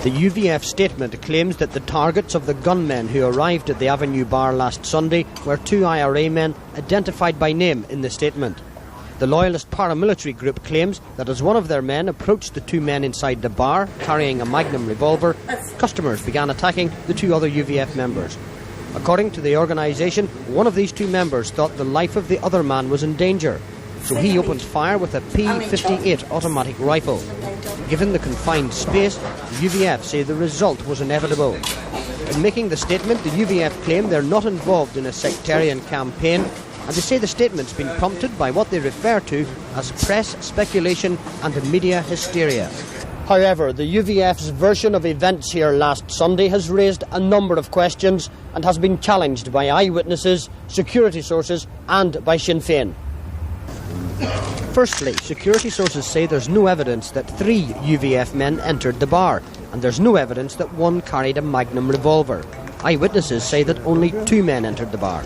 The UVF statement claims that the targets of the gunmen who arrived at the Avenue Bar last Sunday were two IRA men identified by name in the statement. The loyalist paramilitary group claims that as one of their men approached the two men inside the bar carrying a Magnum revolver, customers began attacking the two other UVF members. According to the organisation, one of these two members thought the life of the other man was in danger, so he opened fire with a P58 automatic rifle. Given the confined space, the UVF say the result was inevitable. In making the statement, the UVF claim they're not involved in a sectarian campaign, and they say the statement's been prompted by what they refer to as press speculation and media hysteria. However, the UVF's version of events here last Sunday has raised a number of questions and has been challenged by eyewitnesses, security sources and by Sinn Féin. Firstly, security sources say there's no evidence that 3 UVF men entered the bar, and there's no evidence that one carried a Magnum revolver. Eyewitnesses say that only 2 men entered the bar.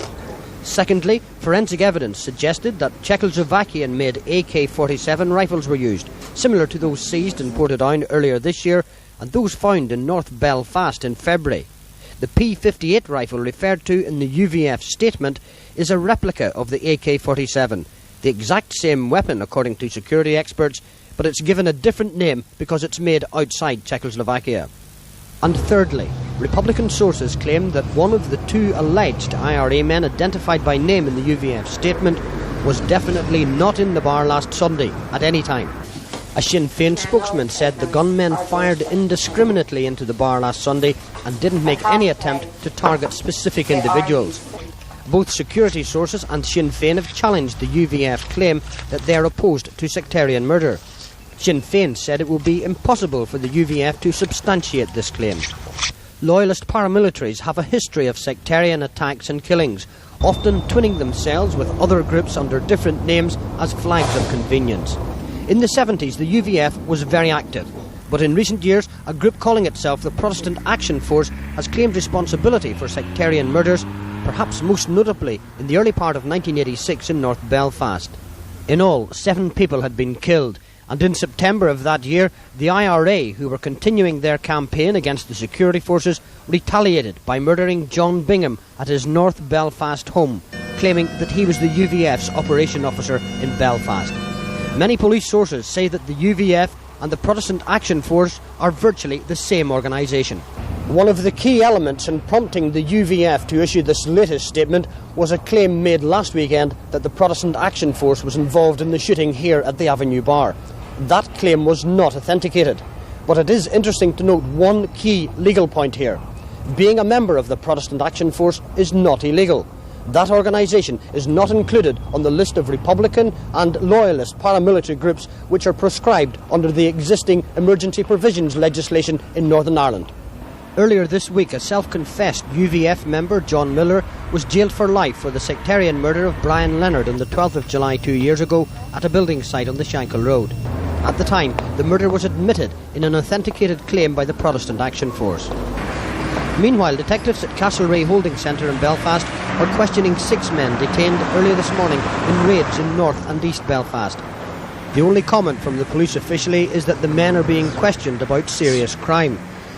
Secondly, forensic evidence suggested that Czechoslovakian-made AK-47 rifles were used, similar to those seized in Portadown earlier this year and those found in North Belfast in February. The P58 rifle referred to in the UVF statement is a replica of the AK-47, the exact same weapon according to security experts, but it's given a different name because it's made outside Czechoslovakia. And thirdly, Republican sources claim that one of the 2 alleged IRA men identified by name in the UVF statement was definitely not in the bar last Sunday at any time. A Sinn Féin spokesman said the gunmen fired indiscriminately into the bar last Sunday and didn't make any attempt to target specific individuals. Both security sources and Sinn Féin have challenged the UVF claim that they are opposed to sectarian murder. Sinn Féin said it will be impossible for the UVF to substantiate this claim. Loyalist paramilitaries have a history of sectarian attacks and killings, often twinning themselves with other groups under different names as flags of convenience. In the 70s, the UVF was very active, but in recent years, a group calling itself the Protestant Action Force has claimed responsibility for sectarian murders, perhaps most notably in the early part of 1986 in North Belfast. In all, 7 people had been killed, and in September of that year, the IRA, who were continuing their campaign against the security forces, retaliated by murdering John Bingham at his North Belfast home, claiming that he was the UVF's operation officer in Belfast. Many police sources say that the UVF and the Protestant Action Force are virtually the same organisation. One of the key elements in prompting the UVF to issue this latest statement was a claim made last weekend that the Protestant Action Force was involved in the shooting here at the Avenue Bar. That claim was not authenticated, but it is interesting to note one key legal point here. Being a member of the Protestant Action Force is not illegal. That organisation is not included on the list of Republican and Loyalist paramilitary groups which are proscribed under the existing emergency provisions legislation in Northern Ireland. Earlier this week, a self-confessed UVF member, John Miller, was jailed for life for the sectarian murder of Brian Leonard on the 12th of July 2 years ago at a building site on the Shankill Road. At the time, the murder was admitted in an authenticated claim by the Protestant Action Force. Meanwhile, detectives at Castlereagh Holding Centre in Belfast are questioning 6 men detained earlier this morning in raids in North and East Belfast. The only comment from the police officially is that the men are being questioned about serious crime.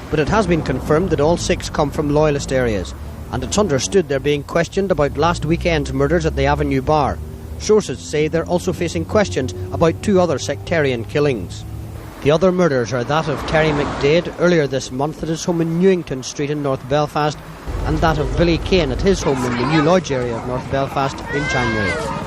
But it has been confirmed that all 6 come from Loyalist areas, and it's understood they're being questioned about last weekend's murders at the Avenue Bar. Sources say they're also facing questions about 2 other sectarian killings. The other murders are that of Terry McDade earlier this month at his home in Newington Street in North Belfast, and that of Billy Kane at his home in the New Lodge area of North Belfast in January.